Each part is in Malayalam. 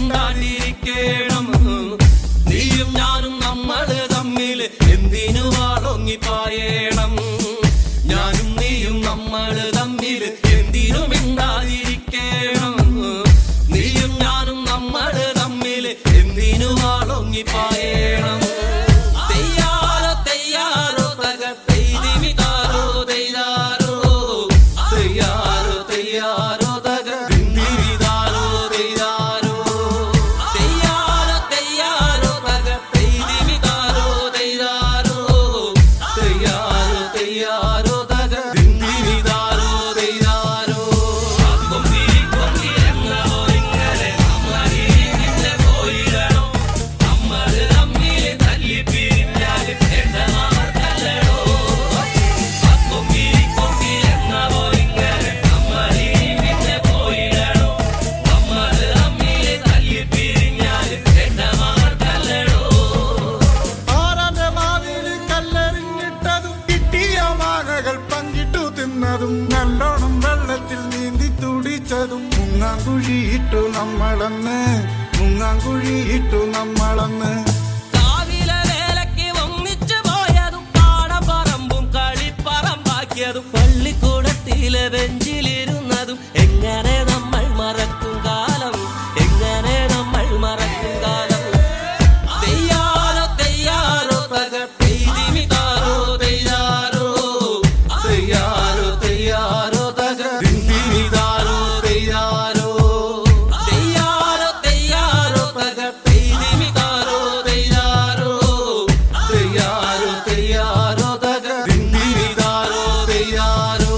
മിണ്ടാണ്ടിരിക്കണം. നീയും ഞാനും നമ്മള് തമ്മിൽ എന്തിനു വാളൊങ്ങിപ്പായണം? ഞാനും നീയും നമ്മള് തമ്മിൽ എന്തിനു മിണ്ടാതിരിക്കണം? നീയും ഞാനും നമ്മള് തമ്മിൽ എന്തിനു വാളൊങ്ങിപ്പായണം? തെയ്യാറോ തെയ്യാറോ തകർത്തെയ്തിമിതാരോ തെയ്യാറോ തെയ്യാറോ തെയ്യാറോ തകർത്തിരിതാരോ തെയ്യാറോ തെയ്യാറോ തെയ്യാറോ തകർത്തെയ്തിമിതാരോ തെയ്യാറോ തെയ്യാറോ തെയ്യാറോ തകർത്തിരിതാരോ തെയ്യാറോ. കൊമ്പി കൊമ്പി എന്നോ ഇങ്ങനെ നമ്മളീനെ പോയിടണോ? നമ്മള് തമ്മിൽ തല്ലി പിരിഞ്ഞാൽ എണ്ണമാർക്കല്ലടോ. കൊമ്പി കൊമ്പി എന്നോ ഇങ്ങനെ നമ്മളീനെ പോയിടണോ? നമ്മള് തമ്മിൽ തല്ലി പിരിഞ്ഞാൽ എണ്ണമാർക്കല്ലടോ. ആരാന്റെ മാവില് കല്ലെറിഞ്ഞിട്ടതും കിട്ടിയ മാങ്ങകൾ പങ്കിട്ടു തിന്നതും നല്ലോണം വെള്ളത്തിൽ നീന്തി തുടിച്ചതും മുങ്ങാങ്കുഴിയിട്ടു നമ്മളന്ന് മുങ്ങാങ്കുഴിയിട്ടു നമ്മളന്ന്. കാവിലെ വേലയ്ക്ക് ഒന്നിച്ചു പോയതും പാടപ്പറമ്പും കളിപ്പറമ്പാക്കിയതും പള്ളിക്കൂടത്തിലെ ബെഞ്ചിലിരുന്നതും എങ്ങനെ നമ്മൾ മറക്കും കാലം? എങ്ങനെ നമ്മൾ മറക്കും കാലം? തെയ്യാറോ തെയ്യാറോ തകർത്തെയ്തിമിതാരോ തെയ്യാറോ തെയ്യാറോ തെയ്യാറോ തകർത്തിരിതാരോ തെയ്യാറോ തെയ്യാറോ തെയ്യാറോ തകർത്തെയ്തിമിതാരോ തെയ്യാറോ തെയ്യാറോ തെയ്യാറോ തകർത്തിരിതാരോ തെയ്യാറോ.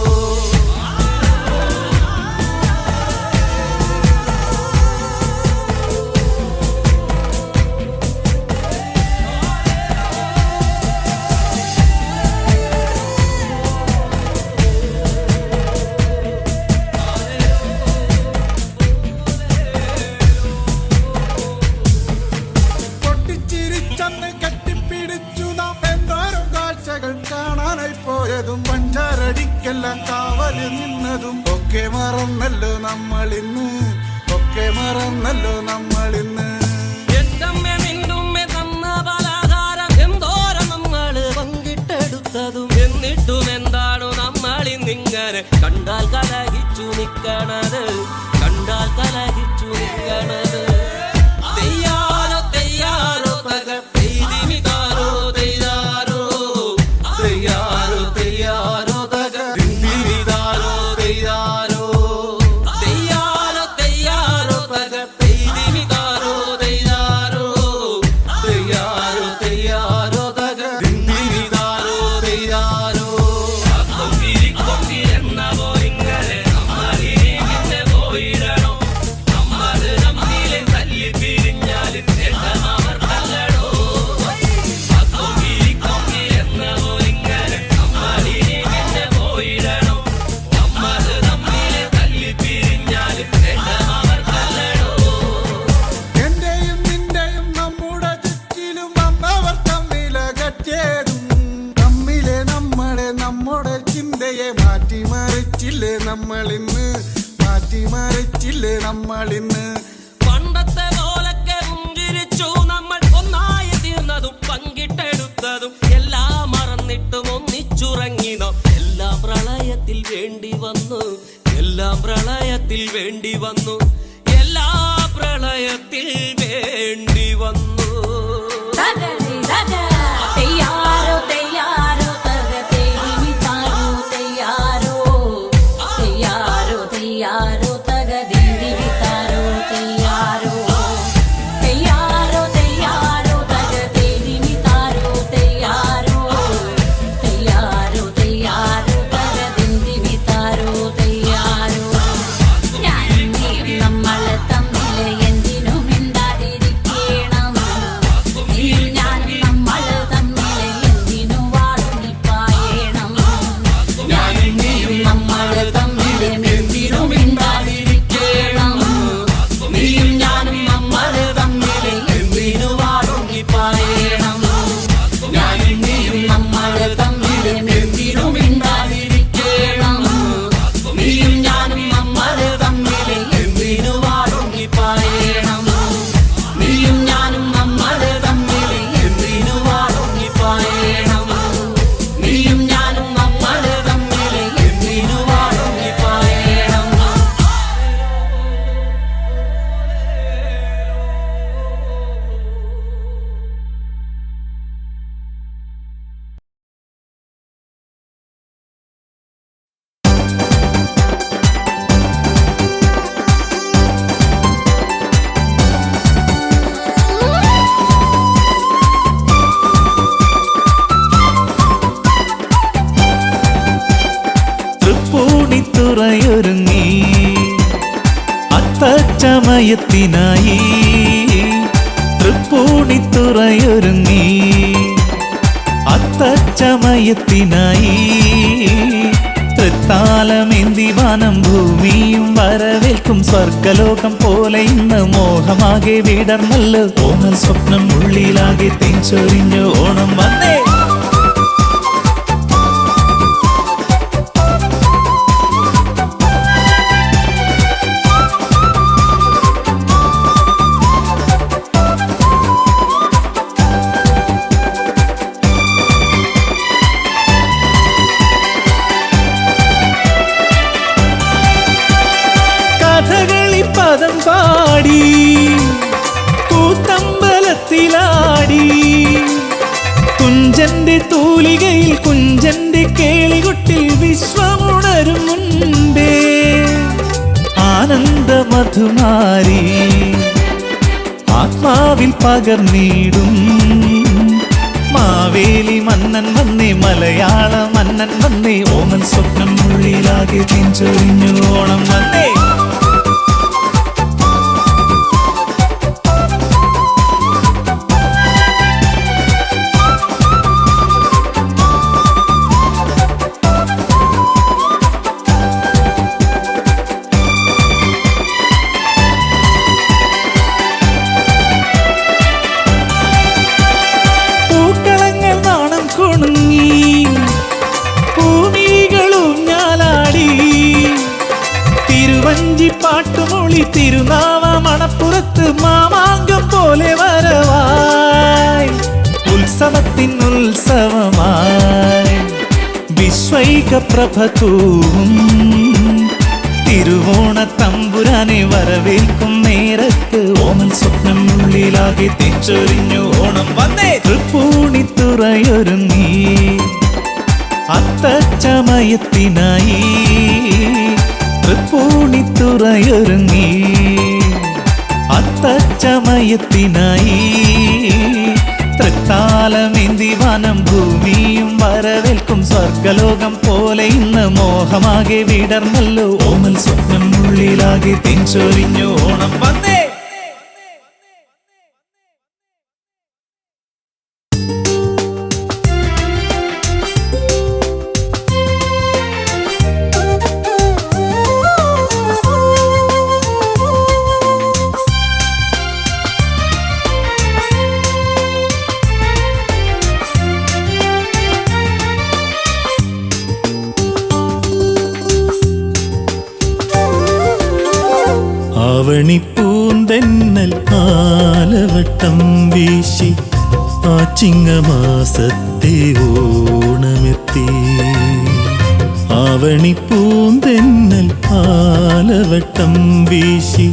പൊട്ടിച്ചിരിച്ചന്ന് കെട്ടിപ്പിടിച്ചു നാം എന്തോരം കാഴ്ചകൾ കാണാനായി പോയതും പഞ്ചാരടിക്കെല്ലാം കാവല് നിന്നതും ഒക്കെ മറന്നല്ലോ നമ്മളിന്ന് ഒക്കെ മറന്നല്ലോ നമ്മളിന്ന്. എന്തമ്മേ നിന്നുമ്മേ തന്ന പലഹാരം എന്തോരം നമ്മള് പങ്കിട്ടെടുത്തതും എന്നിട്ടും എന്താണോ നമ്മളിന്നിങ്ങനെ കണ്ടാൽ കലഹിച്ചു നിക്കണത്? കണ്ടാൽ കലഹിച്ചു നിക്കണത്? തെയ്യാറോ തെയ്യാറോ തകർത്തെയ്തിമിതാരോ തെയ്യാറോ തെയ്യാറോ തെയ്യാറോ തകർത്തിരിതാരോ തെയ്യാറോ തെയ്യാറോ തെയ്യാറോ തകർത്തെയ്തിമിതാരോ തെയ്യാറോ തെയ്യാറോ തെയ്യാറോ തകർത്തിരിതാരോ തെയ്യാറോ. കൊമ്പി കൊമ്പി എന്നോ ഇങ്ങനെ നമ്മളീനെ പോയിടണോ? നമ്മള് തമ്മിൽ തല്ലി പിരിഞ്ഞാൽ എണ്ണമാർക്കല്ലടോ. കൊമ്പി കൊമ്പി എന്നോ ഇങ്ങനെ നമ്മളീനെ പോയിടണോ? നമ്മള് തമ്മിൽ തല്ലി പിരിഞ്ഞാൽ എണ്ണമാർക്കല്ലടോ. എന്റെയും നിന്റെയും നമ്മുടെ ചുറ്റിലും വന്നവർ തമ്മിലകറ്റേതും തമ്മിലെ നമ്മളെ നമ്മുടെ ചിന്തയെ മാറ്റിമറിച്ചില്ലേ നമ്മളിന്ന് മാറ്റിമറിച്ചില്ലേ നമ്മളിന്ന്. പണ്ടത്തെ പോലൊക്കെ പുഞ്ചിരിച്ചു നമ്മൾ ഒന്നായി തീർന്നതും പങ്കിട്ടെടുത്തതും എല്ലാം മറന്നിട്ടും ഒന്നിച്ചുറങ്ങി നാം. എല്ലാം പ്രളയത്തിൽ വേണ്ടി വന്നു എല്ലാം പ്രളയത്തിൽ വേണ്ടി വന്നു എല്ലാം പ്രളയത്തിൽ വേണ്ടി വന്നു. തെയ്യാറോ തെയ്യാറോ തകർത്തെയ്തിമിതാരോ തെയ്യാറോ തെയ്യാറോ തെയ്യാറോ തകർത്തിരിതാരോ തെയ്യാറോ തെയ്യാറോ തെയ്യാറോ തകർത്തെയ്തിമിതാരോ തെയ്യാറോ തെയ്യാറോ തെയ്യാറോ തകർത്തിരിതാരോ തെയ്യാറോ. ഞാനും നീയും അത്തച്ചമയത്തിനായി തൃപ്പൂണിത്തുറയൊരുങ്ങി. അത്തച്ചമയത്തിനായി തൃത്താലമേന്തി വാനം ഭൂമിയും വരവേൽക്കും സ്വർഗലോകം പോലെ ഇന്ന് മോഹമാകെ വിടർന്നല്ലോ. ഓണം സ്വപ്നം ഉള്ളിലാകെ തെഞ്ചൊരിഞ്ഞു ഓണം വന്നേ. പദം പാടി കൂത്തമ്പലത്തിലാടി കുഞ്ചന്റെ തൂലികയിൽ കുഞ്ചന്റെ കേളികൊട്ടിൽ വിശ്വമുണരും മുൻപേ ആനന്ദമധുമാരി ആത്മാവിൽ പകർന്നിടും. മാവേലി മന്നൻ വന്നേ, മലയാള മന്നൻ വന്നേ, ഓമൻ സ്വപ്നം ഉള്ളിലാകെ തെഞ്ചൊരിഞ്ഞു ഓണം വന്നേ. പാട്ടുമൊളി തിരുനാവ മണപ്പുറത്ത് മാമാങ്കം പോലെ വരവായി ഉത്സവത്തിൻ ഉത്സവമായി വിശ്വൈക പ്രഭതൂവും തിരുവോണ തമ്പുരാനെ വരവേൽക്കും നേരത്ത് ഓമൻ സ്വപ്നം ഉള്ളിലാകെ തെഞ്ചൊരിഞ്ഞു ഓണം വന്നേ. തൃപ്പൂണിത്തുറയൊരുങ്ങി അത്തച്ചമയത്തിനായി തൃപ്പൂണിത്തുറയൊരുങ്ങി അത്തച്ചമയത്തിനായി തൃത്താലമേന്തി വാനം ഭൂമിയും വരവേൽക്കും സ്വർഗലോകം പോലെ ഇന്ന് മോഹമാകെ വിടർന്നല്ലോ. ഓമൽ സ്വപ്നം ഉള്ളിലാകെ തെഞ്ചൊരിഞ്ഞു ഓണം വന്നേ. ആവണിപ്പൂന്തെന്നൽ ആലവട്ടം വീശി ആ ചിങ്ങമാസത്തെ ഓണമെത്തി. ആവണിപ്പൂന്തെന്നൽ ആലവട്ടം വീശി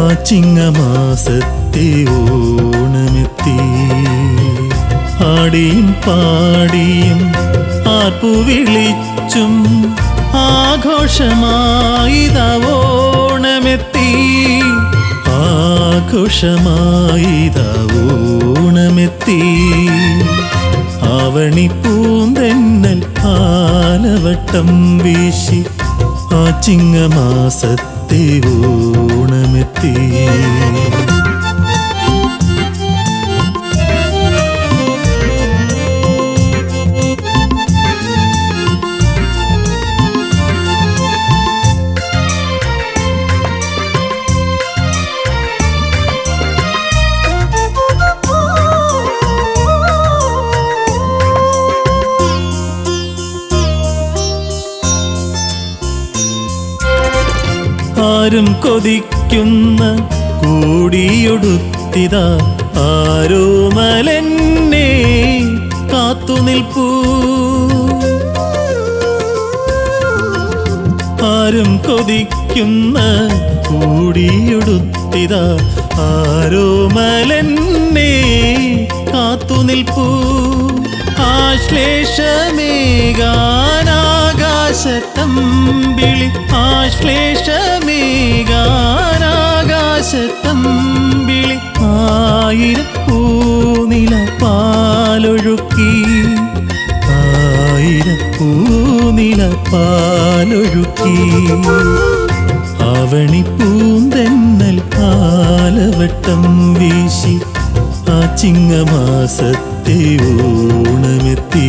ആ ചിങ്ങമാസത്തെ ഓണമെത്തി. ആടിയും പാടിയും ആർപ്പു വിളിച്ചും ആഘോഷമായിതാ ഓണമെത്തി. ആഘോഷമായിതാ ഓണമെത്തി. ആവണിപ്പൂന്തെന്നൽ ആലവട്ടം വീശി ആ ചിങ്ങമാസത്തെ ഓണമെത്തി. ആരും കൊതിക്കുന്ന കൂടിയൊടുത്തിതാ ആരോമലെന്നെ കാത്തുനിൽപ്പൂ. ആരും കൊതിക്കുന്ന കൂടിയൊടുത്തിതാ ആരോമലെന്നെ കാത്തുനിൽപ്പൂ. ആശ്ലേഷമേകാനാകാശത്തമ്പിളി ആശ്ലേഷമേകാനാകാശത്തമ്പിളി ആയിരം പൂനില പാലൊഴുക്കി. ആയിരം പൂനില പാലൊഴുക്കി. ആവണിപ്പൂന്തെന്നൽ ആലവട്ടം വീശി ആ ചിങ്ങമാസത്തെ ഓണമെത്തി.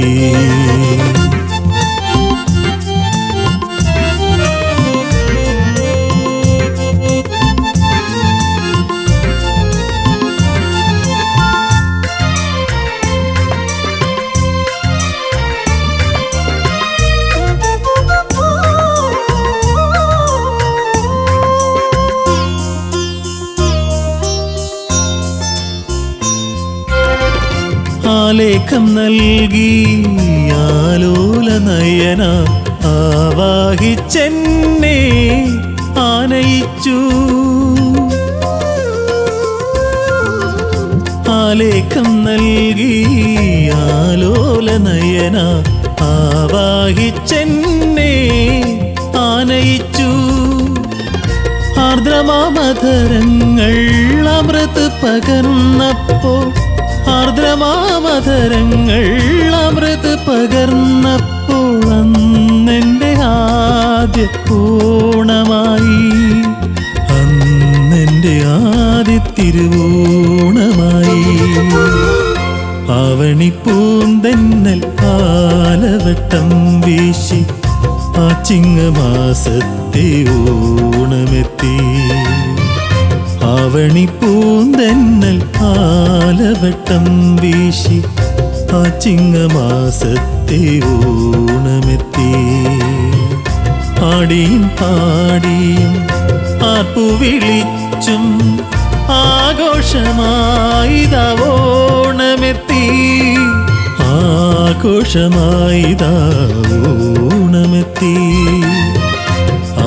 ആലേഖം നൽകി ആലോല നയന ആവാഹിച്ചെന്നെ ആനയിച്ചു. ആലേഖം നൽകി ആലോല നയന ആവാഹിച്ചെന്നെ ആനയിച്ചു. ആർദ്രമാമധരങ്ങൾ അമൃത് പകർന്നപ്പോൾ, ആർദ്രമാമധരങ്ങൾ അമൃത് പകർന്നപ്പോൾ അന്നെൻ്റെ ആദ്യ ഓണമായി, അന്നെൻ്റെ ആദ്യ തിരുവോണമായി. ആവണിപ്പൂന്തെന്നൽ ആലവട്ടം വീശി ആ ചിങ്ങമാസത്തെ ഓണമെത്തി. ആവണിപ്പൂന്തെന്നൽ ആലവട്ടം വീശി ആ ചിങ്ങമാസത്തെ ഓണമെത്തി. ആടിയും പാടിയും ആർപ്പു വിളിച്ചും ആഘോഷമായിതാ ഓണമെത്തി. ആഘോഷമായിതാ ഓണമെത്തി.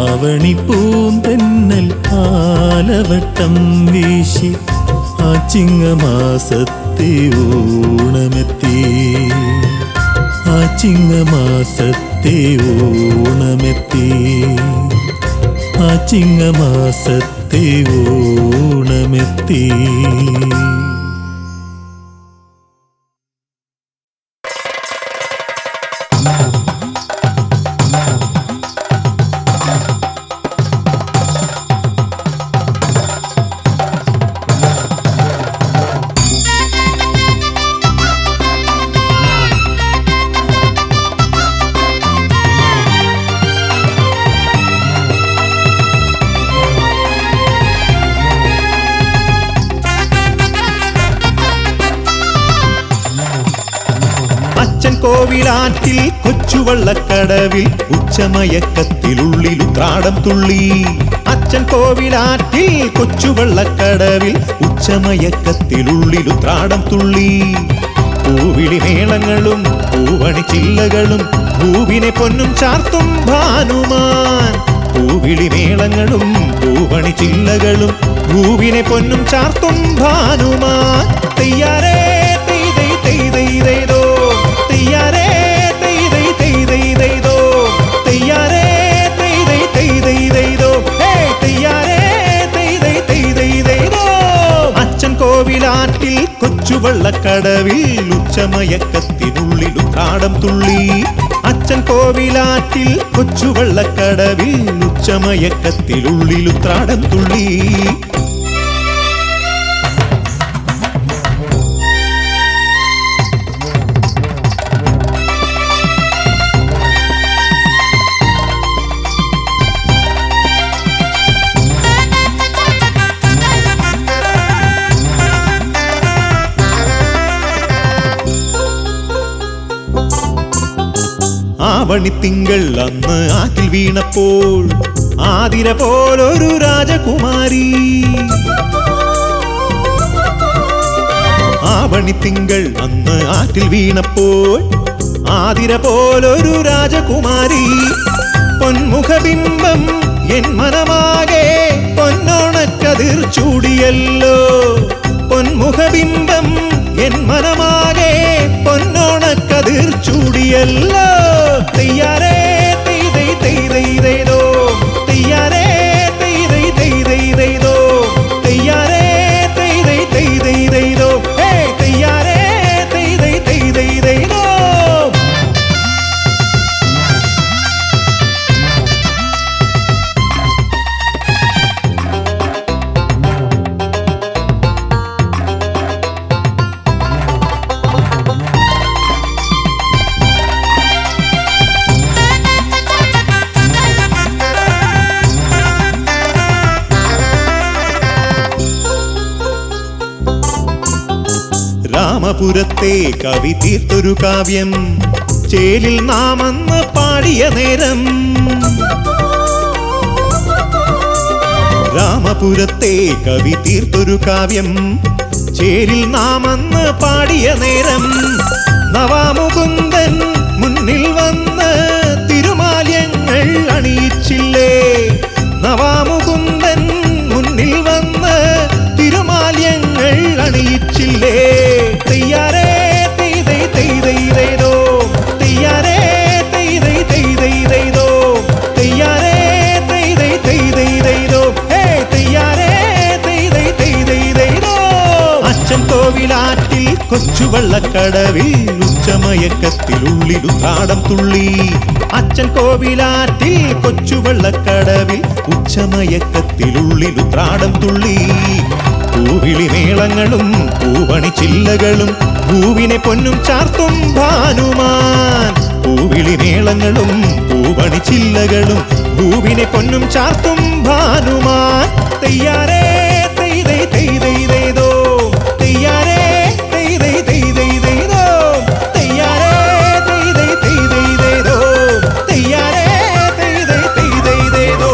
ആവണിപ്പൂന്തെന്നൽ ആലവട്ടം വീശി ആ ചിങ്ങമാസത്തെ ഓണമെത്തി. ആ ചിങ്ങമാസത്തെ ഓണമെത്തി. ആ ചിങ്ങമാസത്തെ ഓണമെത്തി. കോവിലാറ്റിൽ കൊച്ചുവള്ളക്കടവിൽ ഉച്ചമയക്കത്തിലുള്ളിലുത്രാടം തുള്ളി. അച്ഛൻ കോവിലാറ്റിൽ കൊച്ചുവള്ളക്കടവിൽ ഉച്ചമയക്കത്തിലുള്ളിലുത്രാടം തുള്ളി. പൂവിളി മേളങ്ങളും പൂവണി ചില്ലകളും പൂവിനെ പൊന്നും ചാർത്തും ഭാനുമാൻ. പൂവിളി മേളങ്ങളും പൂവണി ചില്ലകളും പൂവിനെ പൊന്നും ചാർത്തും ഭാനുമാൻ. തെയ്യാരേ തെയ്തൈ തെയ്തൈതോ, തെയ്യാരേ തെയ്തൈ തെയ്തൈതോ, തെയ്യാരേ തെയ്തൈ തെയ്തൈതോ, തെയ്യാരേ തെയ്തൈ തെയ്തൈതോ. അച്ഛൻ കോവിലാറ്റിൽ കൊച്ചുവള്ളക്കടവിൽ ഉച്ചമയക്കത്തിനുള്ളിലുത്രാടം തുള്ളി. അച്ഛൻ കോവിലാറ്റിൽ കൊച്ചുവള്ളക്കടവിൽ ഉച്ചമയക്കത്തിലുള്ളിലുത്രാടം തുള്ളി. ആവണിത്തിങ്കൾ അന്ന് ആറ്റിൽ വീണപ്പോൾ ആതിര പോലൊരു രാജകുമാരി. ആവണിത്തിങ്കൾ അന്ന് ആറ്റിൽ വീണപ്പോൾ ആതിര പോലൊരു രാജകുമാരി. പൊന്മുഖബിംബം എൻ മനമാകെ പൊന്നോണക്കതിർ ചൂടിയല്ലോ. പൊന്മുഖബിംബം എൻ മനമാകെ പൊന്നോണക്കതിർ ചൂടിയല്ലോ. തെയ്യാരേ തെയ്തൈ തെയ്തൈതോ, തെയ്യാരേ തെയ്തൈ തെയ്തൈതോ, തെയ്യാരേ തെയ്തൈ തെയ്തൈതോ, തെയ്യാരേ തെയ്തൈ തെയ്തൈതോ. രാമപുരത്തെ കവി തീർത്തൊരു കാവ്യം ചേലിൽ നാം അന്ന് പാടിയ നേരം. രാമപുരത്തെ കവി തീർത്തൊരു കാവ്യം ചേരിൽ നാം അന്ന് പാടിയ നേരം. നവാമുകുന്ദൻ മുന്നിൽ വന്ന് തിരുമാല്യങ്ങൾ അണിയിച്ചില്ലേ. നവാമുകുന്ദൻ മുന്നിൽ വന്ന് തിരുമാല്യങ്ങൾ അണിയിച്ചില്ലേ. തെയ്യാരേ തെയ്തൈ തെയ്തൈതോ, തെയ്യാരേ തെയ്തൈ തെയ്തൈതോ, തെയ്യാരേ തെയ്തൈ തെയ്തൈതോ, ഹേ തെയ്യാരേ തെയ്തൈ തെയ്തൈതോ. അച്ഛൻ കോവിലാറ്റിൽ കൊച്ചുവള്ളക്കടവിൽ ഉച്ചമയക്കത്തിലുള്ളിലുത്രാടം തുള്ളി. അച്ഛൻ കോവിലാറ്റിൽ കൊച്ചുവള്ളക്കടവിൽ ഉച്ചമയക്കത്തിലുള്ളിലുത്രാടം തുള്ളി. പൂവിളി മേളങ്ങളും പൂവണി ചില്ലകളും പൂവിനെ പൊന്നും ചാർത്തും ഭാനുമാൻ. പൂവിളി മേളങ്ങളും പൂവണി ചില്ലകളും പൂവിനെ പൊന്നും ചാർത്തും ഭാനുമാൻ. തെയ്യാരേ തെയ്തൈ തെയ്തൈതോ, തെയ്യാരേ തെയ്തൈ തെയ്തൈതോ, തെയ്യാരേ തെയ്തൈ തെയ്തൈതോ, തെയ്യാരേ തെയ്തൈ തെയ്തൈതോ.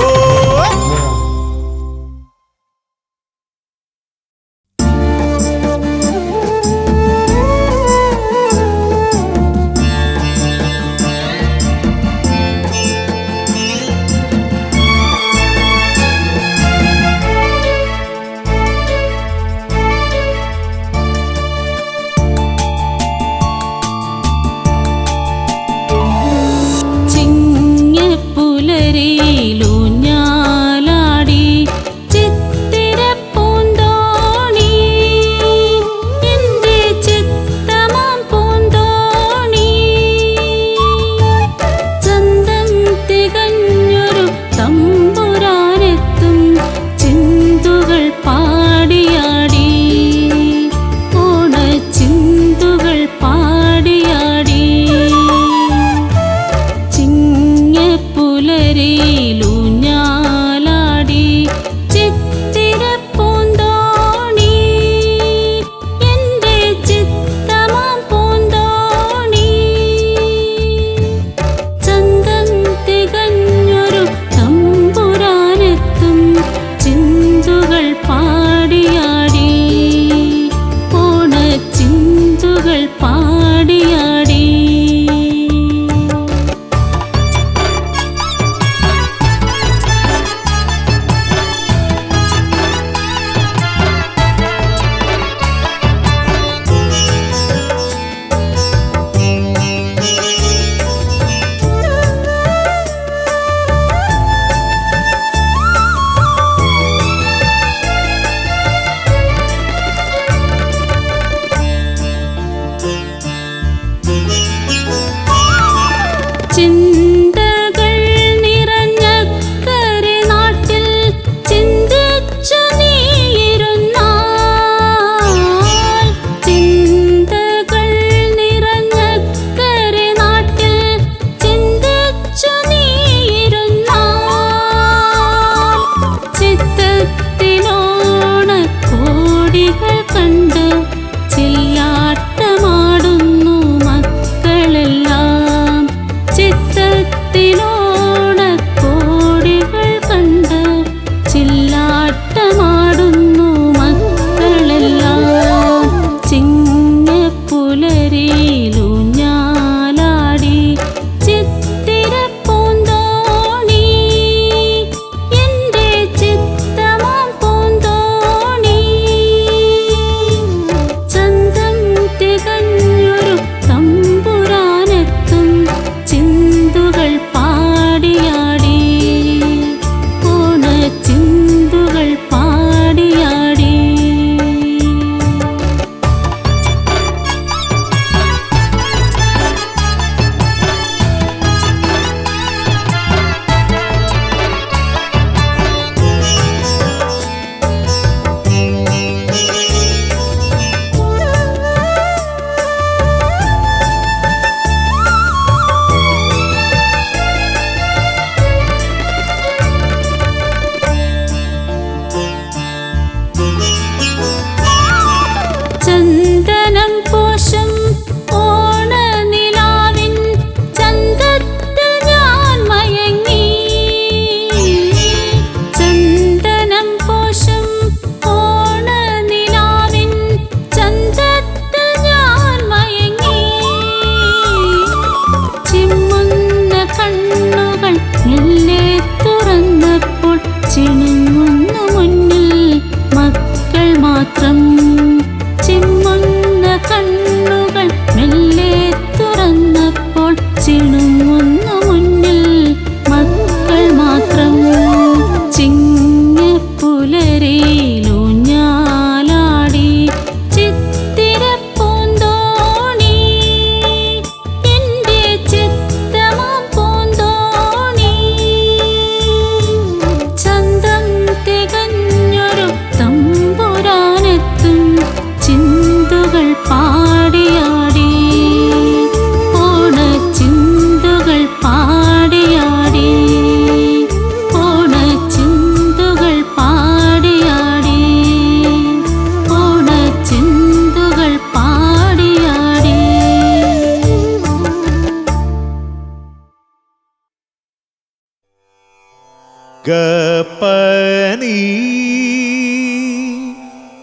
ഗപനി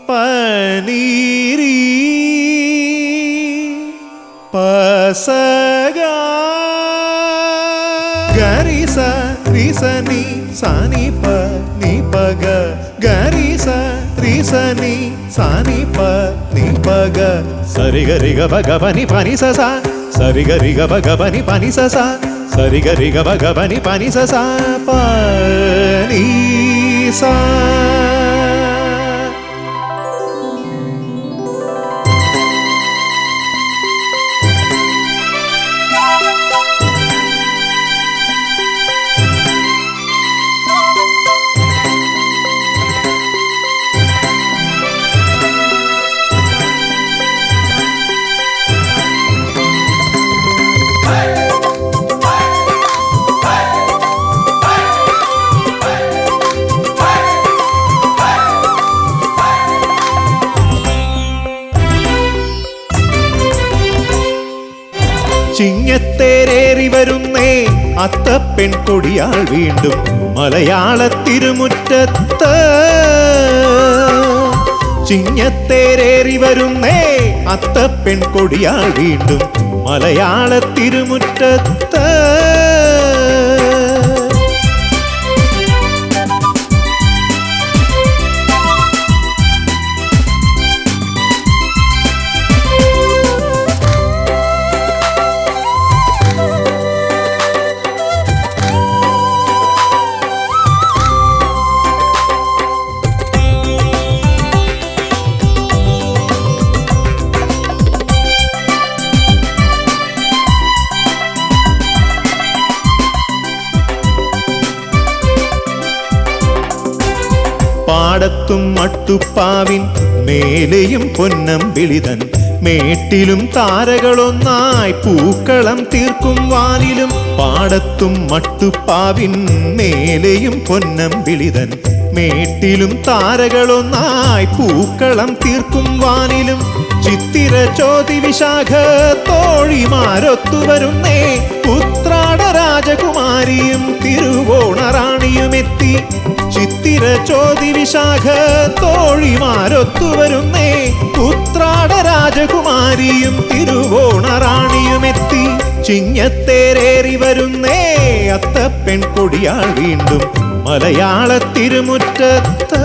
പനീരി പസഗ ഗരിസ രിസനി സനി പ നി പഗ ഗരിസ രിസനി സനി പ നി പഗ സരി ഗരി ഗ ഭഗ പനി പനി സ സരി ഗരി ഗ ഭഗ പനി പനി സ സരി ഗരി ഗ ഭഗ പനി പനി സ പനി സ. ചിങ്ങത്തേരേറി വരുന്നേ അത്തപ്പെൺ കൊടിയാൾ വീണ്ടും മലയാള തിരുമുറ്റത്ത്. ചിങ്ങത്തേരേറി വരുന്നേ അത്തപ്പെൺ കൊടിയാൾ വീണ്ടും മലയാള തിരുമുറ്റത്ത്. പാടത്തും മട്ടുപ്പാവിൻ മേലെയും പൊന്നം വിളിതൻ മേട്ടിലും താരകളൊന്നായി പൂക്കളം തീർക്കും വാനിലും. പാടത്തും മട്ടുപ്പാവിൻ മേലെയും പൊന്നം വിളിതൻ മേട്ടിലും താരകളൊന്നായി പൂക്കളം തീർക്കും വാനിലും. ചിത്തിര ചോതി വിശാഖ തോഴിമാരൊത്തുവരുന്നേ ഉത്രാട രാജകുമാരിയും തിരുവോണറാണിയുമെത്തി. ചിത്തിര ചോതി വിശാഖ തോഴിമാരൊത്തുവരുന്നേ ഉത്രാട രാജകുമാരിയും തിരുവോണറാണിയുമെത്തി. ചിങ്ങത്തേരേറി വരുന്നേ അത്തപ്പെൺ കൊടിയാൾ വീണ്ടും മലയാള തിരുമുറ്റത്ത്.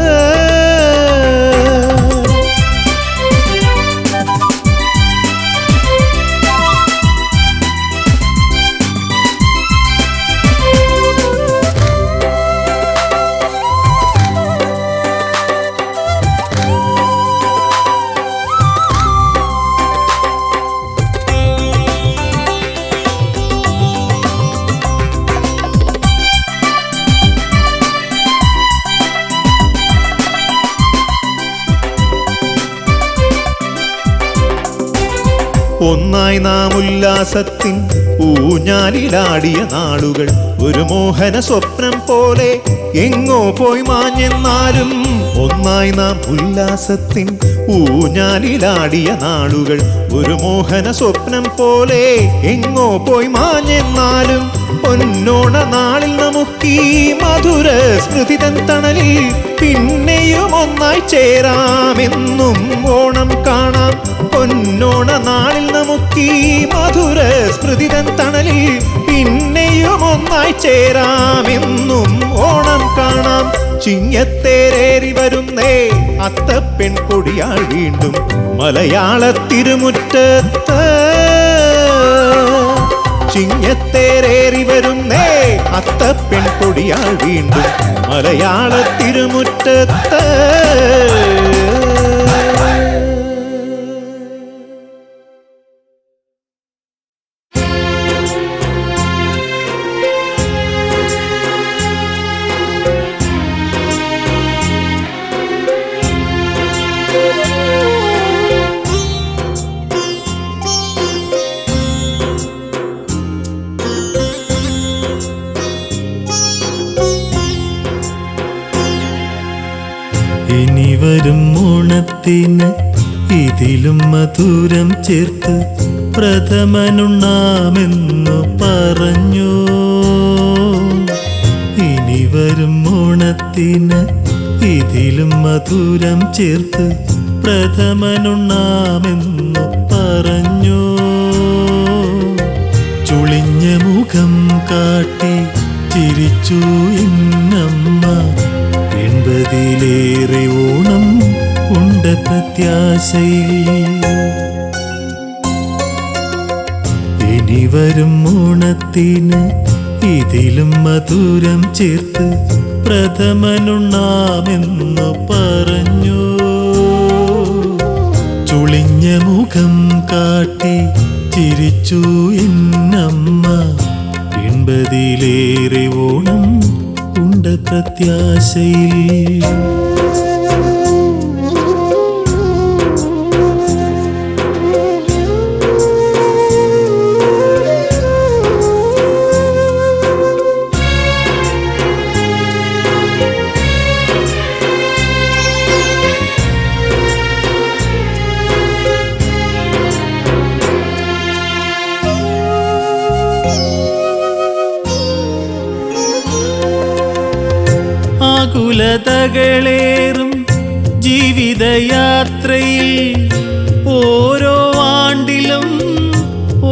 ഒന്നായി നാം ഉല്ലാസത്തിൻ ഊഞ്ഞാലിലാടിയ നാളുകൾ ഒരു മോഹന സ്വപ്നം പോലെ എങ്ങോ പോയി മാഞ്ഞെന്നാലും. ഒന്നായി നാം ഉല്ലാസത്തിൻ ഊഞ്ഞാലിലാടിയ നാളുകൾ ഒരു മോഹന സ്വപ്നം പോലെ എങ്ങോ പോയി മാഞ്ഞെന്നാലും. പൊന്നോണ നാളിൽ നമുക്കീ മധുര സ്മൃതി തൻ തണലിൽ പിന്നെയും ഒന്നായി ചേരാമെന്നും ഓണം കാണാം. പൊന്നോണ നാളിൽ നമുക്കീ മധുര സ്മൃതി തൻ തണലിൽ പിന്നെയും ഒന്നായി ചേരാമെന്നും ഓണം കാണാം. ചിങ്ങത്തേരേറി വരുന്നേ അത്തപ്പെൺ കൊടിയാൾ വീണ്ടും മലയാള തിരുമുറ്റത്ത്. ചിങ്ങത്തേരേറി വരുന്നേ അത്തപ്പെൺ കൊടിയാൾ വീണ്ടും മലയാള തിരുമുറ്റത്ത്. ഇനി വരും ഓണത്തിന് ഇതിലും മധുരം ചേർത്ത് പ്രഥമനുണ്ണാമെന്നു പറഞ്ഞു. ഇനി വരും വരും ഓണത്തിന് ഇതിലും മധുരം ചേർത്ത് പ്രഥമനുണ്ണാമെന്നു പറഞ്ഞു. ചുളിഞ്ഞ മുഖം കാട്ടി ചിരിച്ചു എന്നമ്മ. 80-ലേറെ ഓണം ഉണ്ട് പ്രത്യാശയിൽ. ഇനി വരും ഓണത്തിന് ഇതിലും മധുരം ചേർത്ത് പ്രഥമനുണ്ണാമെന്നു പറഞ്ഞു. ചുളിഞ്ഞ മുഖം കാട്ടി ചിരിച്ചു എന്നമ്മ. 80-ലേറെ ഓണം ഉണ്ട് പ്രത്യാശയിൽ. ആകുലതകളേറും ജീവിതയാത്രയിൽ ഓരോ ആണ്ടിലും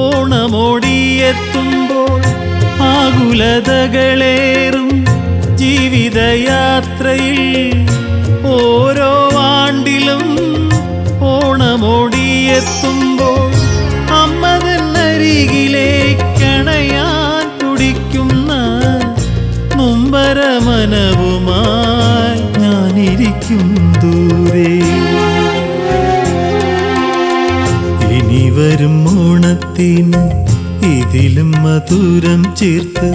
ഓണമോടിയെത്തുമ്പോൾ. ആകുലതകളേറും ജീവിതയാത്രയിൽ ഓരോ ആണ്ടിലും ഓണമോടിയെത്തുമ്പോൾ. അമ്മതന്നരികിലേക്കണയാൻ തുടിക്കുന്ന നൊമ്പരമനവുമായി ഞാനിരിക്കും ദൂരെ. ഇനി വരും ഓണത്തിന് ഇതിലും മധുരം ചേർത്ത്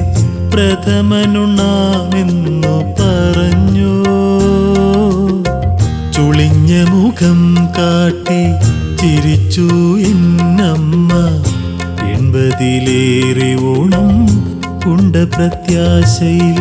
പ്രഥമനുണ്ണാമെന്നു പറഞ്ഞു. ചുളിഞ്ഞ മുഖം കാട്ടി ചിരിച്ചു എന്നമ്മ. 80-ലേറെ ഓണം ഉണ്ട് പ്രത്യാശയിൽ.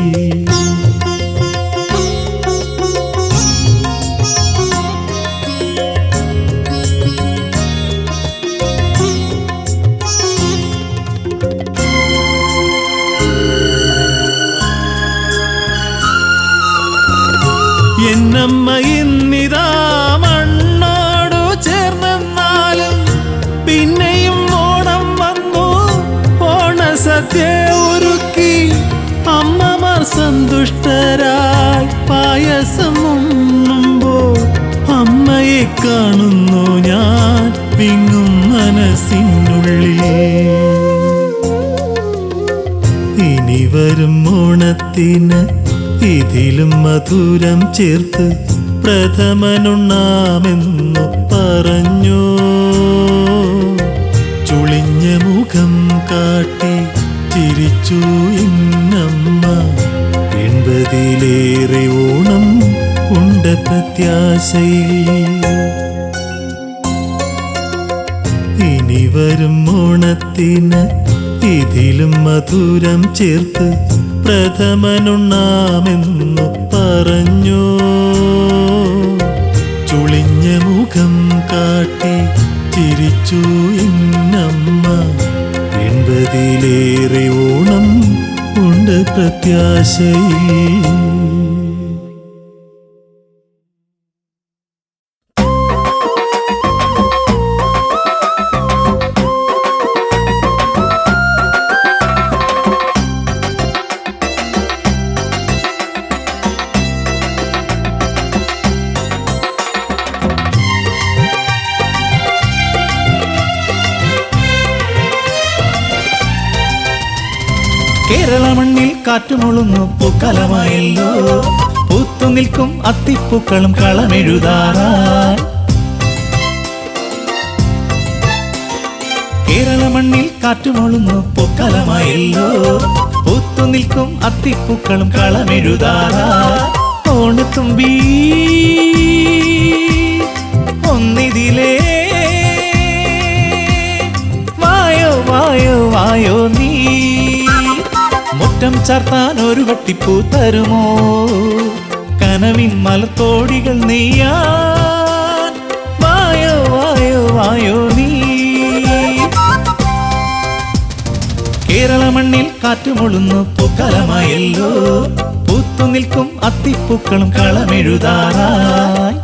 എന്നമ്മ ഇന്നിതാ മണ്ണോടു ചേർന്നെന്നാലും പിന്നെയും ഓണം വന്നു. ഓണസദ്യ ഒരുക്കി അമ്മമാർ സന്തുഷ്ടരായി പായസം ഉണ്ണുമ്പോൾ. അമ്മയെ കാണുന്നു ഞാൻ വിങ്ങും മനസ്സിനുള്ളിൽ. ഇനി വരും ഓണത്തിന് ഇതിലും മധുരം ചേർത്ത് പ്രഥമനുണ്ണാമെന്നു പറഞ്ഞു. ചുളിഞ്ഞ മുഖം കാട്ടി ചിരിച്ചു എന്നമ്മ. 80-ലേറെ ഓണം ഉണ്ട് പ്രത്യാശയിൽ. ഇനി വരും ഓണത്തിന് ഇതിലും മധുരം ചേർത്ത് പ്രഥമനുണ്ണാമെന്നു പറഞ്ഞു. ചുളിഞ്ഞ മുഖം കാട്ടി ചിരിച്ചു എന്നമ്മ. 80-ലേറെ ഓണം ഉണ്ട് പ്രത്യാശയിൽ. കേരള മണ്ണിൽ കാറ്റുമുളുന്നു പൂക്കാലമായല്ലോ. പൂത്തു നിൽക്കും അത്തിപ്പൂക്കളും കളമെഴുതാറായി. കേരള മണ്ണിൽ കാറ്റുമുളുന്നു പൂക്കാലമായല്ലോ. പൂത്തു നിൽക്കും അത്തിപ്പൂക്കളും കളമെഴുതാറായി. ഓണത്തുമ്പി ഒന്നിതിലേ വായോ വായോ വായോ നീ. മുറ്റം ചാർത്താൻ ഒരു വട്ടിപ്പൂ തരുമോ? കനവിൻ മലത്തോടികൾ നെയ്യാൻ വായോ വായോ വായോ നീ. കേരള മണ്ണിൽ കാറ്റുമുളുന്നു പൂക്കാലമായല്ലോ. പൂത്തു നിൽക്കും അത്തിപ്പൂക്കളും കളമെഴുതാറായി.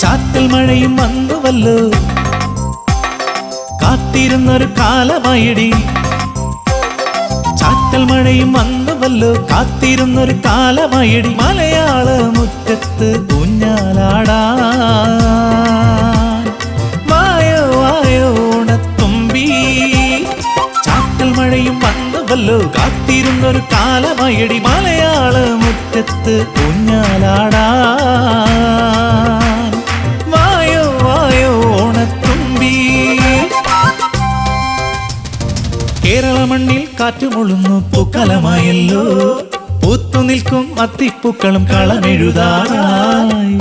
ചാറ്റൽ മഴയും വന്നുവല്ലോ, കാത്തിരുന്നൊരു കാലമായിടി. ചാറ്റൽ മഴയും വന്നുവല്ലോ, കാത്തിരുന്നൊരു കാലമായിടി. മലയാള മുറ്റത്ത് ഊഞ്ഞാലാടാൻ വായോ വായോ ഓണത്തുമ്പി. ചാറ്റൽ മഴയും വന്നുവല്ലോ, കാത്തിരുന്നൊരു കാലമായിടി. മലയാള മുറ്റത്ത് ഊഞ്ഞാലാടാൻ വായോ വായോ ഓണത്തുമ്പി. കേരള മണ്ണിൽ കാറ്റുമുളുന്നു പൂക്കാലമായല്ലോ, പൂത്തു നിൽക്കും അത്തിപ്പൂക്കളും കളമെഴുതാറായി.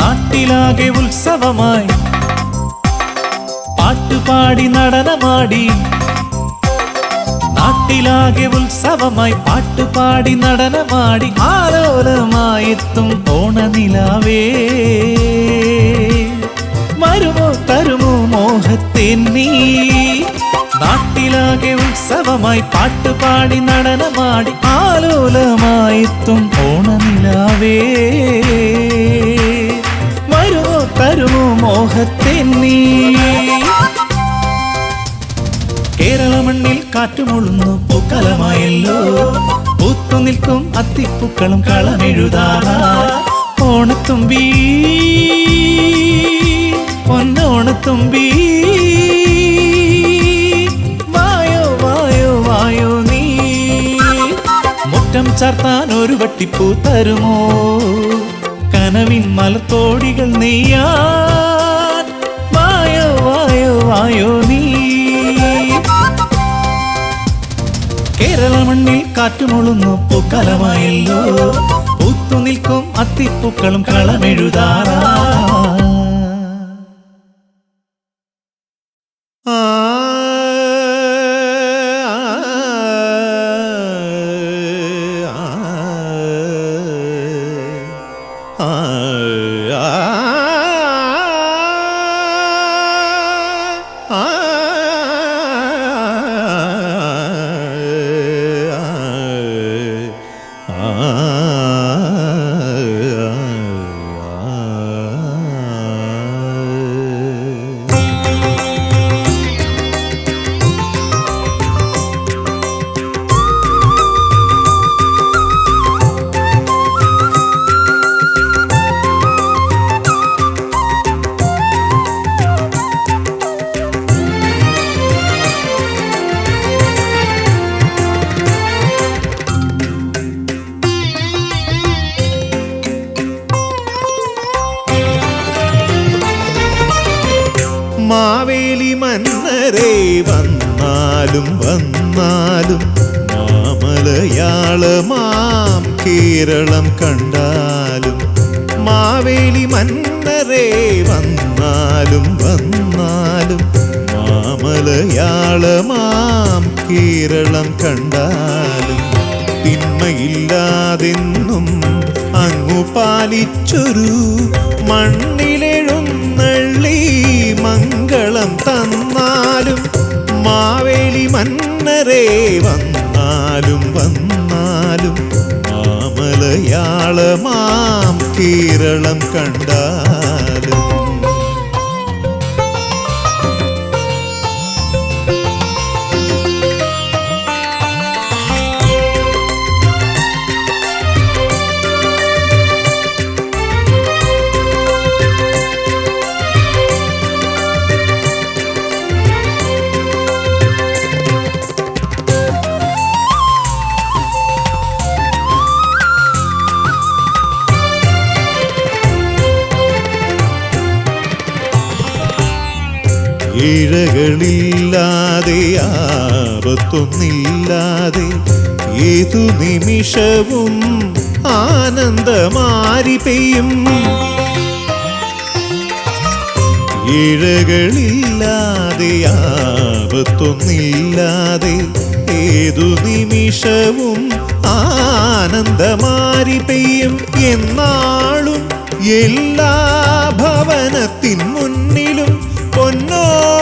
നാട്ടിലാകെ ഉത്സവമായി പാട്ടുപാടി നടനമാടി. നാട്ടിലാകെ ഉത്സവമായി പാട്ടുപാടി നടനമാടി. ആലോലമായെത്തും ഓണനിലാവേ, വരുമോ തരുമോ മോഹത്തിൻ നീ. നാട്ടിലാകെ ഉത്സവമായി പാട്ടുപാടി നടനമാടി. ആലോലമായെത്തും ഓണനിലാവേ, വരുമോ തരുമോ മോഹത്തിൻ നീ. കേരള മണ്ണിൽ കാറ്റുമുളുന്നു പൂക്കാലമായല്ലോ, പൂത്തു നിൽക്കും അത്തിപ്പൂക്കളും കളമെഴുതാറായി. ഓണത്തുമ്പി പൊന്നോണത്തുമ്പി, വായോ വായോ വായോ നീ. മുറ്റം ചാർത്താൻ ഒരു വട്ടിപ്പൂ തരുമോ, കനവിൻ മലത്തോടികൾ നെയ്യാൻ വായോ വായോ വായോ നീ. കേരള മണ്ണിൽ കാറ്റുമുളുന്നു പൂക്കാലമായല്ലോ, പൂത്തു നിൽക്കും അത്തിപ്പൂക്കളും കളമെഴുതാറായി. മാവേലി മന്നരെ വന്നാലും വന്നാലും മാമലയാളമാം കേരളം കണ്ടാലും. മാവേലി മന്നരെ വന്നാലും വന്നാലും മാമലയാളമാം കേരളം കണ്ടാലും. തിന്മയില്ലാതെന്നും അങ്ങു പാലിച്ചൊരു മണ്ണിലെഴുന്നള്ളി മംഗളം തന്നാലും. മാവേലി മന്നരെ വന്നാലും വന്നാലും മാമലയാളമാം കേരളം കണ്ടാലും. ഇഴകളില്ലാതെ ആപത്തൊന്നില്ലാതെ ഏതു നിമിഷവും ആനന്ദമാരി പെയ്യും. ഇഴകളില്ലാതെ ആപത്തൊന്നില്ലാതെ ഏതു നിമിഷവും ആനന്ദമാരി പെയ്യും. എന്നാളും എല്ലാ ഭവനത്തിൻ മുന്നിലും പൊന്നോണപ്പൂക്കളം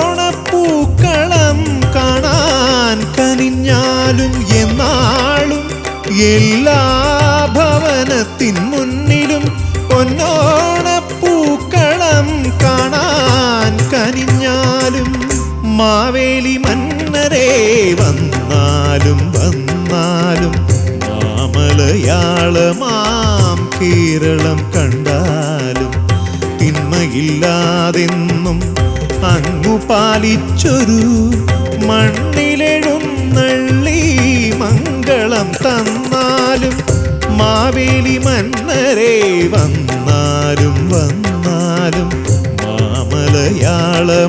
കാണാൻ കനിഞ്ഞാലും, എന്നാളും എല്ലാ ഭവനത്തിൻ മുന്നിലും പൊന്നോണപ്പൂക്കളം കാണാൻ കനിഞ്ഞാലും, മാവേലി മന്നരേ വന്നാലും വന്നാലും മാമലയാളമാം കേരളം കണ്ടാലും തിന്മയില്ലാതെന്നും അങ്ങു പാലിച്ചൊരു മണ്ണിലെഴുന്നള്ളി മംഗളം തന്നാലും, മാവേലി മന്നരേ വന്നാലും വന്നാലും മാമലയാളമാം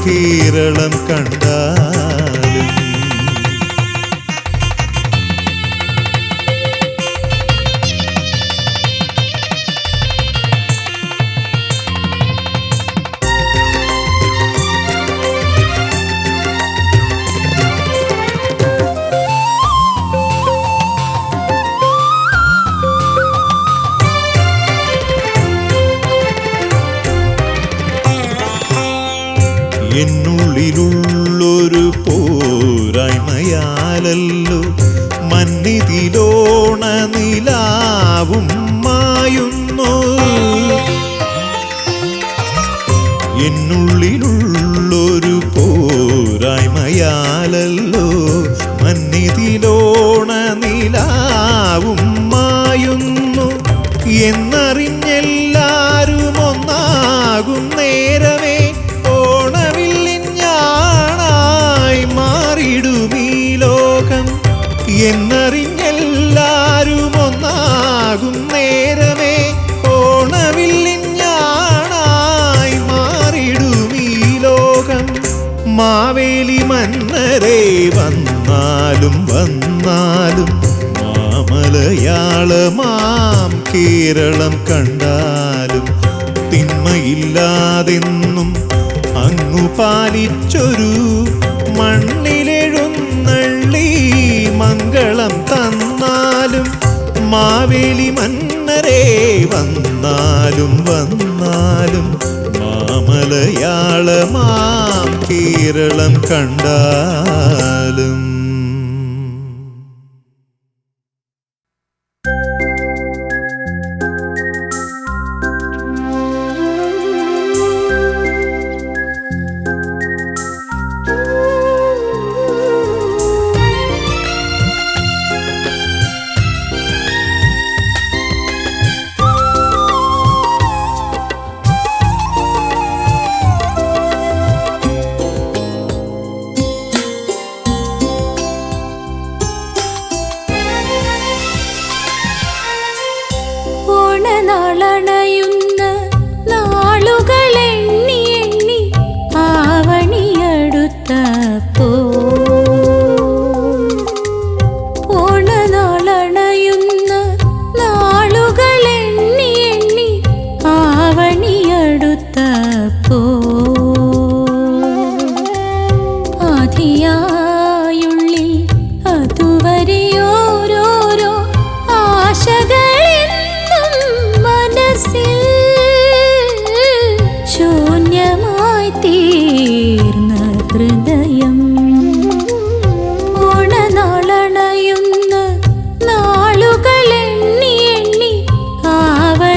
കേരളം കണ്ടാലും. എന്നുള്ളിലുള്ളൊരു പോരായ്മയാലല്ലോ മന്നിതിലോണ നിലാവും മായുന്നു. എന്നുള്ളിലുള്ളൊരു പോരായ്മയാലല്ലോ മന്നിതിലോണ നിലാവും മായുന്നു. എന്നറിഞ്ഞെല്ലാരും ഒന്നാകും നേരമേ ഓണവില്ലിഞ്ഞാണായി മാറിടുമീ ലോകം. എന്നറിഞ്ഞെല്ലാരും ഒന്നാകും നേരമേ ഓണവില്ലിഞ്ഞാണായി മാറിടുമീ ലോകം. മാവേലി മന്നരേ വന്നാലും വന്നാലും മാമലയാളമാം കേരളം കണ്ടാലും തിന്മയില്ലാതെന്നും അങ്ങു പാലിച്ചൊരു മണ്ണിലെഴുന്നള്ളി മംഗളം തന്നാലും, മാവേലി മന്നരേ വന്നാലും വന്നാലും മാമലയാളമാം കേരളം കണ്ടാലും. ഓണനാളണയുന്ന നാളുകളെണ്ണി എണ്ണി ആവണിയടുത്തപ്പോൾ, ഓണനാളണയുന്ന നാളുകളെണ്ണി എണ്ണി ആവണിയടുത്തപ്പോൾ, ആധിയായുള്ളിൽ അതുവരെ ഓരോരോ ആശകൾ ശൂന്യമായി തീർന്ന ഹൃദയം. ഓണനാളണയുന്ന നാളുകളെണ്ണി എണ്ണി ആവണിയടുത്തപ്പോൾ,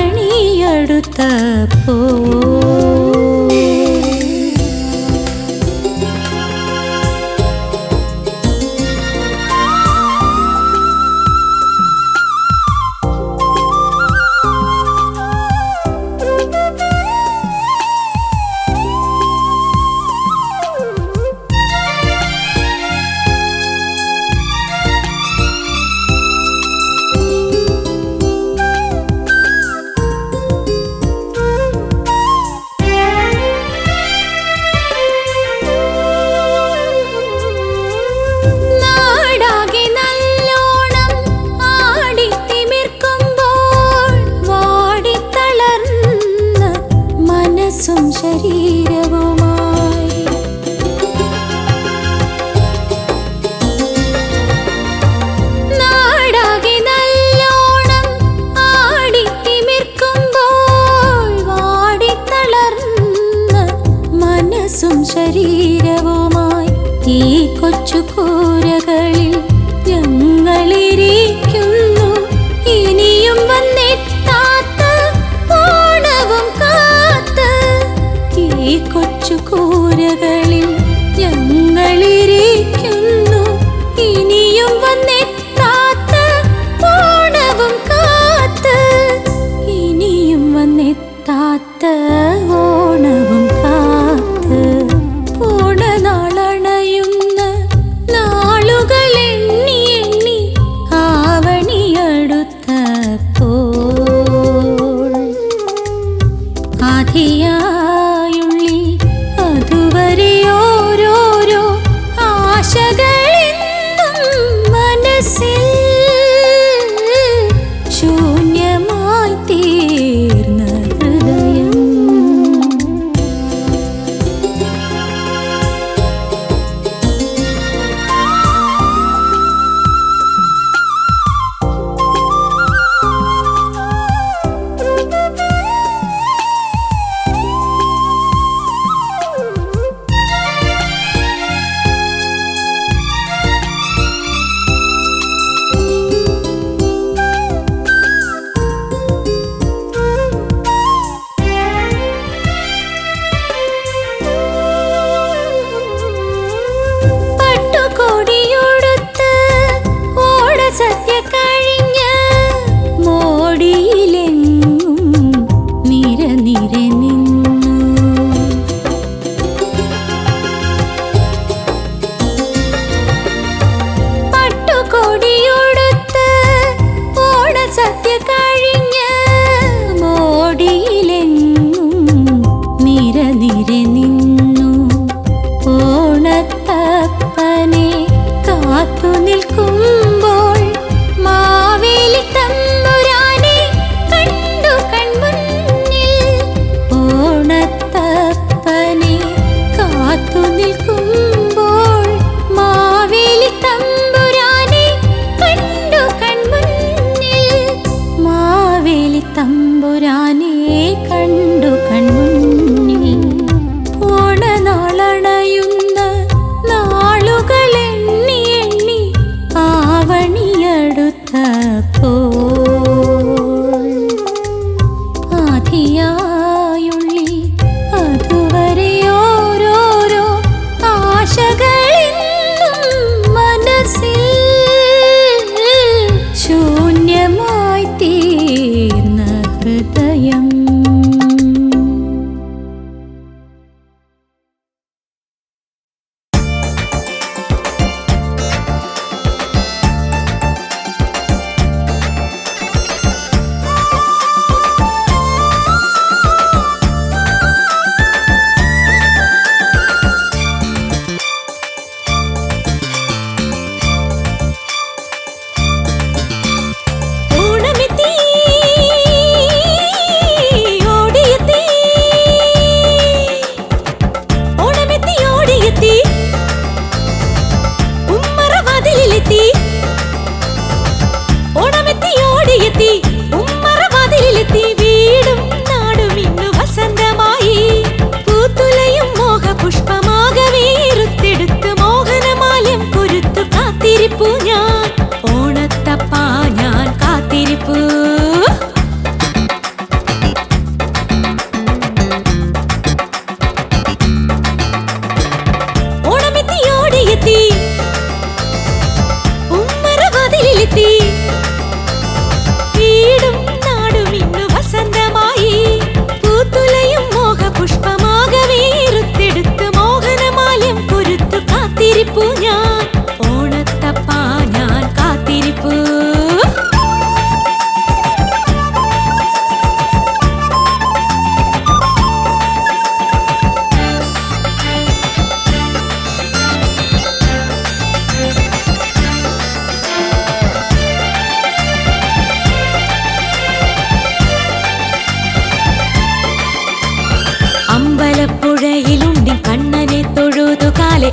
മനസ്സും ശരീരവുമായി നാടാകെ നല്ലോണം ആടിത്തിമിർക്കുമ്പോൾ വാടിത്തളർന്ന മനസ്സും ശരീരവുമായി ഈ കൊച്ചു കൂരകളിൽ ഞങ്ങളിരിക്കുന്നു ഇനിയും വന്നെത്താത്ത ഓണവും കാത്ത് ഈ കൊച്ചു കൂരകളിൽ ഞങ്ങളിരിക്കുന്നു ഇനിയും വന്നെത്താത്ത ഓണവും കാത്ത് ഇനിയും വന്നെത്താത്ത ഓണവും കാത്ത് ഓണനാളണയുന്ന നാളുകൾ എണ്ണി എണ്ണി ആവണിയടുത്തപ്പോൾ ആധിയായുള്ളിൽ അതുവരെ ഓരോരോ ആശകളെന്നും മനസ്സിൽ ശൂന്യമായി തീർന്ന ഹൃദയം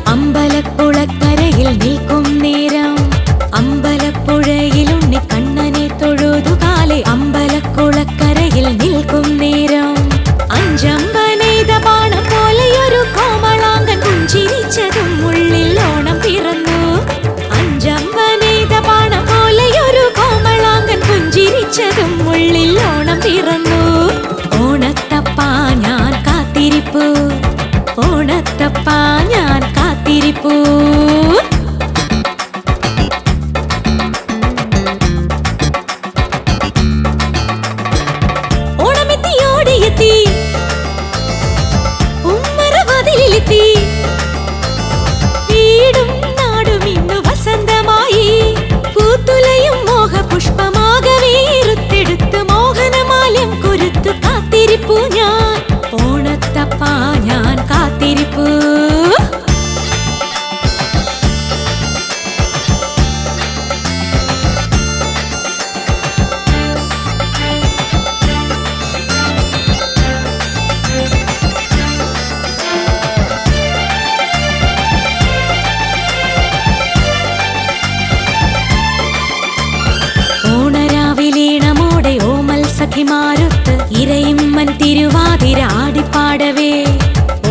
അമ്പലക്കുളക്കരയിൽ നിൽക്കും നേരം അമ്പലപ്പുഴയിൽ ഉണ്ണിക്കണ്ണനെ തൊഴുതുകാലെ അമ്പലക്കുളക്കരയിൽ നിൽക്കും നേരം അഞ്ചമ്പനെയ്ത ബാണം പോലെയൊരു കോമളാങ്കൻ പുഞ്ചിരിച്ചതും ഉള്ളിൽ ഓണം പിറന്നു. അഞ്ചമ്പനെയ്ത ബാണം പോലെയൊരു കോമളാങ്കൻ പുഞ്ചിരിച്ചതും ഉള്ളിൽ ഓണം പിറന്നു. ഓണത്തപ്പാ ഞാൻ കാത്തിരിപ്പു, ഓണത്തപ്പാ ഞാൻ കാത്തിരിപ്പു. ഓണമെത്തി ഓടിയെത്തി ഉമ്മറവാതിലെത്തി വീടും നാടും ഇന്നു വസന്തമായി പൂത്തുലയും മോഹപുഷ്പമാകവേ റുത്തെടുത്ത് മോഹനമാല്യം കൊരുത്തു കാത്തിരിപ്പു ഞാൻ. ഓണത്തപ്പാ ഞാൻ കാത്തിരിപ്പു. ഓണരാവിലീണമോടെ ഓമൽ സഖിമാരൊത്ത് ഇരയിമ്മൻ തിരുവാതിര ആടിപ്പാടവേ.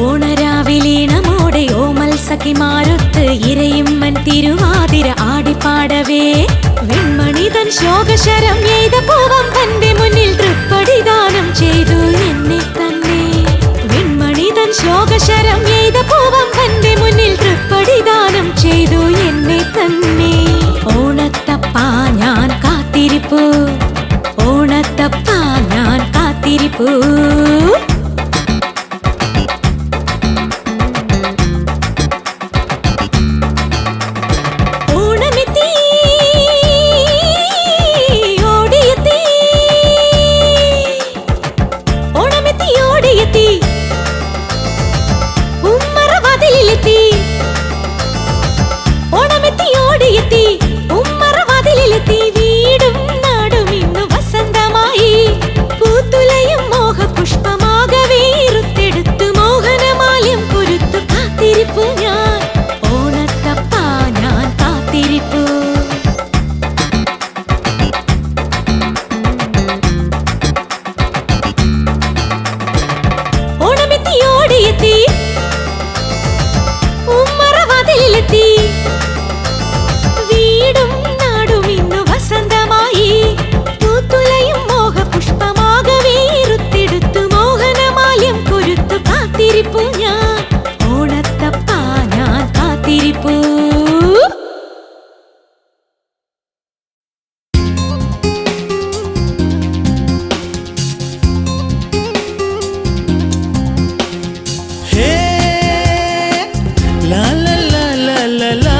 ഓണരാവിലീണമോടെ ഓമൽ സഖിമാരൊത്ത് ഇരയിമ്മൻ തിരുവാതിര ആടിപ്പാടവേ. വെൺമണിതൻ ശോകശരം എയ്ത പൂവം തന്റെ മുന്നിൽ തൃപ്പടിദാനം ചെയ്തു എന്നെ തന്നെ. വെൺമണിതൻ ശോകശരം എയ്ത പൂവം തന്റെ മുന്നിൽ തൃപ്പടിദാനം ചെയ്തു എന്നെ തന്നെ. ഓണത്തപ്പാ ഞാൻ കാത്തിരിപ്പു, ഓണത്തപ്പാ ഞാൻ കാത്തിരിപ്പു. ഓണമെത്തി ഓടിയെത്തി, ഓണമെത്തി ഓടിയെത്തി ഉമ്മറവാതിലെത്തി. ഓണമെത്തി ഓടിയെത്തി ഉമ്മറവാതിലെത്തി വീടും നാടും ഇന്നു വസന്തമായി പൂത്തുലയും മോഹപുഷ്പമാകവേ റുത്തെടുത്തു മോഹനമാല്യം കൊരുത്തു കാത്തിരിപ്പു ഞാൻ. ഓണത്തപ്പാ ഞാൻ കാത്തിരിപ്പു. ഓണമെത്തി ഓടിയെത്തി ഉമ്മറവാതിലെത്തി വീടും നാടും ഇന്നു വസന്തമായി പൂത്തുലയും മോഹപുഷ്പമാകവേ റുത്തെടുത്തു മോഹനമാല്യം കൊരുത്തു കാത്തിരിപ്പു ഞാൻ. ഓണത്തപ്പാ ഞാൻ കാത്തിരിപ്പു. ഹേ ലാ ലാ ലാ ലാ ലാ ലാ.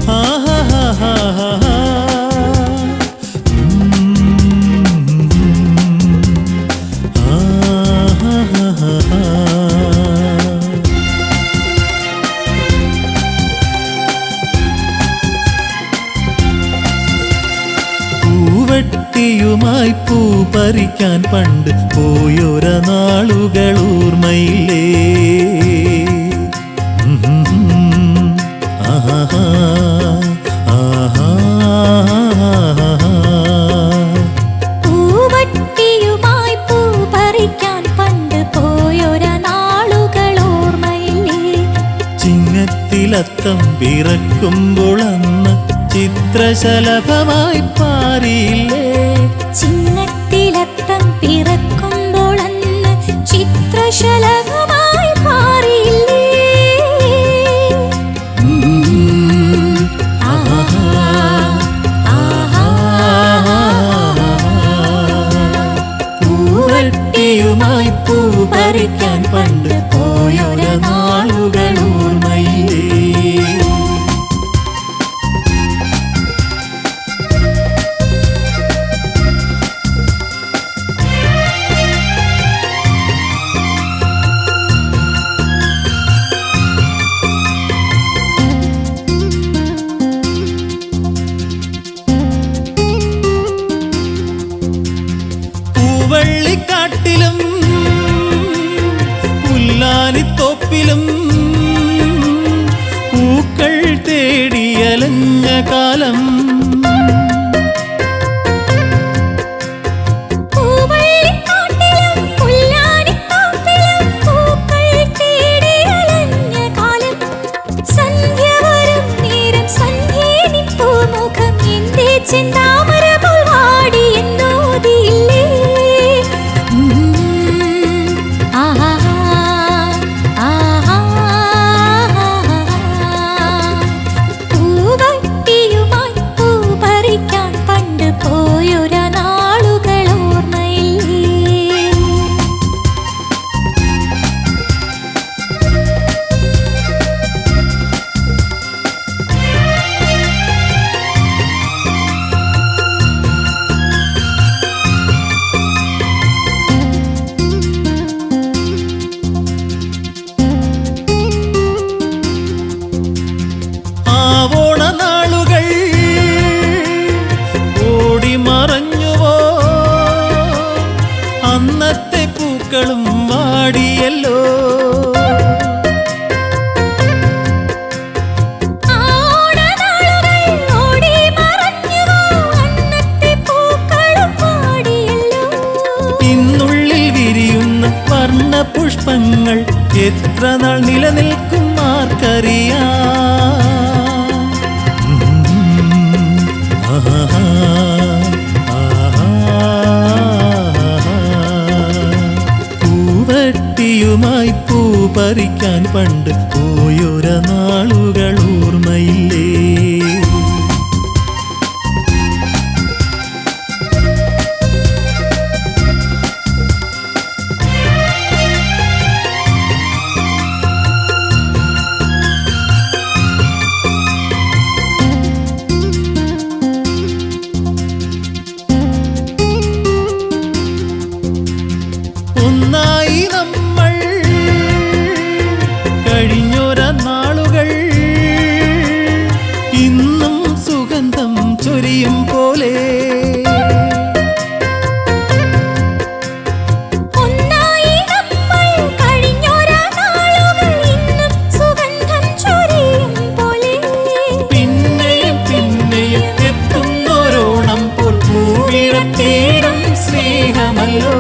ആ ഹാ ഹാ ഹാ ഹാ ഹാ. ആ ഹാ ഹാ ഹാ ഹാ. പൂവട്ടിയുമായി പൂ പറിക്കാൻ പണ്ട് പോയൊര നാളുകൾ ഓർമ്മയില്ലേ. ആഹാ ആഹാ. പൂവട്ടിയുമായി പൂ പറിക്കാൻ പണ്ട് പോയൊര നാളുകൾ ഓർമ്മയില്ലേ. ചിങ്ങത്തിലത്തം പിറക്കുമ്പോൾ അന്ന് ചിത്രശലഭമായി പാറിയില്ലേ. ചിങ്ങത്തിലത്തം പിറക്കുമ്പോൾ അന്ന് ചിത്രശലഭമായി പാറിയില്ലേ. ആഹാ ആഹാ. പൂവട്ടിയുമായി പൂ പറിക്കാൻ പണ്ട് പോയൊര നാളുകൾ ഓർമ്മയില്ലേ. പൂവള്ളിക്കാട്ടിലും പുല്ലാ തോപ്പിലും പൂക്കൾ തേടിയലഞ്ഞ കാലം വാടിയല്ലോ ഇന്നുള്ളിൽ വിരിയുന്ന വർണ്ണ പുഷ്പങ്ങൾ എത്ര നാൾ നിലനിൽക്കും ആർക്കറിയാം. പൂവട്ടിയുമായി പൂ പറിക്കാൻ പണ്ട് പോയൊര നാളുകൾ ഓർമ്മയില്ലേ? ഒന്നായി നമ്മൾ കഴിഞ്ഞൊര നാളുകൾ ഇന്നും സുഗന്ധം ചൊരിയും പോലെ. പിന്നെയും പിന്നെയും എത്തുന്നോരോണം പോൽ പൂവിടത്തേടും സ്നേഹമല്ലോ.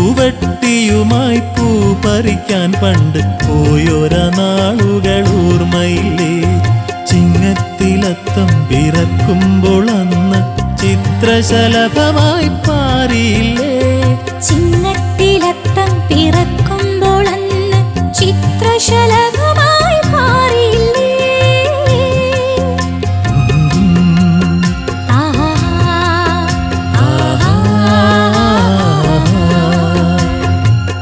പൂവട്ടിയുമായി പൂ പറിക്കാൻ പണ്ട് പോയൊര നാളുകൾ ഓർമ്മയില്ലേ? ചിങ്ങത്തിലത്തം പിറക്കുമ്പോൾ അന്ന് ചിത്രശലഭമായി പാറിയില്ലേ? ചിങ്ങത്തിലത്തം പിറക്കുമ്പോൾ അന്ന് ചിത്രശലഭമായി പാറിയില്ലേ?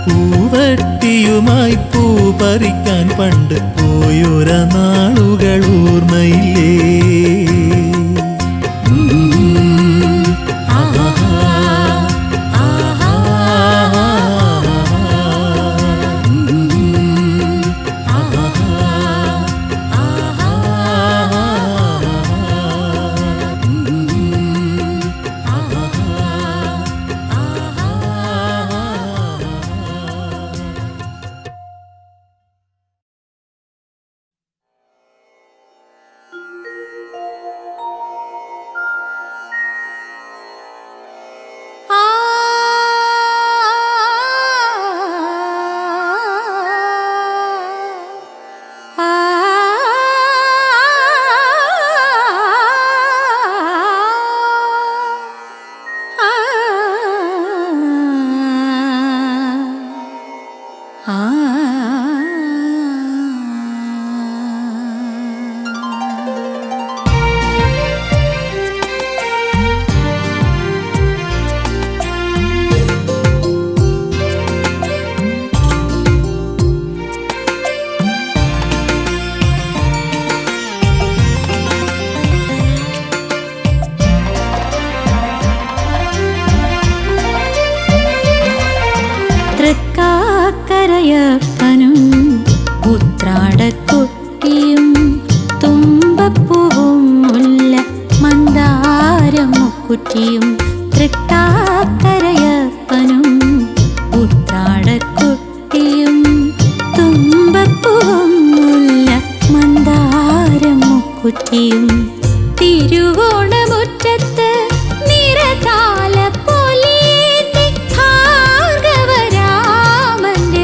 പൂവട്ടിയുമായി പൂ പറിക്കാൻ പണ്ട് പോയൊര നാളുകൾ ഓർമ്മയില്ലേ? മുക്കുറ്റിയും തിരുവോണമുറ്റത്ത് നിറതാലപ്പൊലിയേന്തി ഭാർഗവരാമന്റെ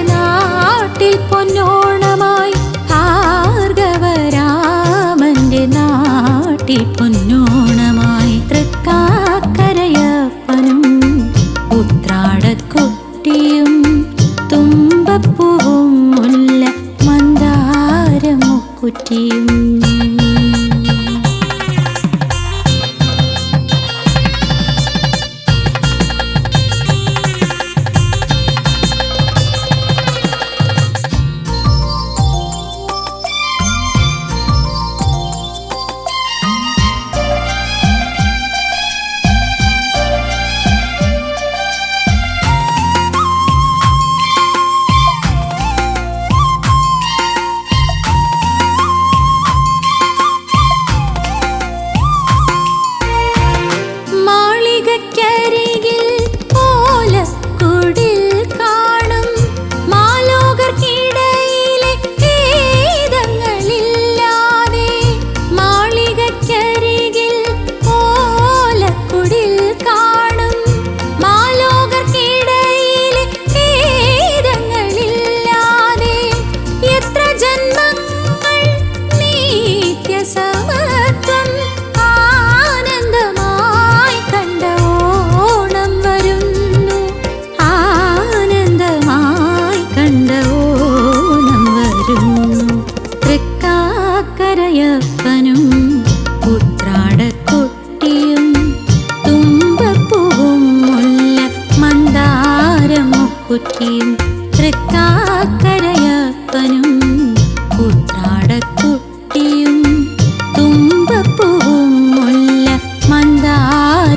നാട്ടിൽ പൊന്നോണമായി ഭാർഗവരാമന്റെ നാട്ടിൽ പൊന്നോണമായി തൃക്കാക്കരയപ്പനും ഉത്രാടക്കൊട്ടിയും തുമ്പപ്പൂവും മുല്ല മന്ദാരമുക്കുറ്റിയും തൃക്കാക്കരയപ്പനും ഉത്രാടക്കൊട്ടിയും തുമ്പപ്പൂവും മുല്ല മന്ദാരമുക്കുറ്റിയും തൃക്കാക്കരയപ്പനും ഉത്രാടക്കൊട്ടിയും തുമ്പപ്പൂവും മുല്ല മന്ദാരമുക്കുറ്റിയും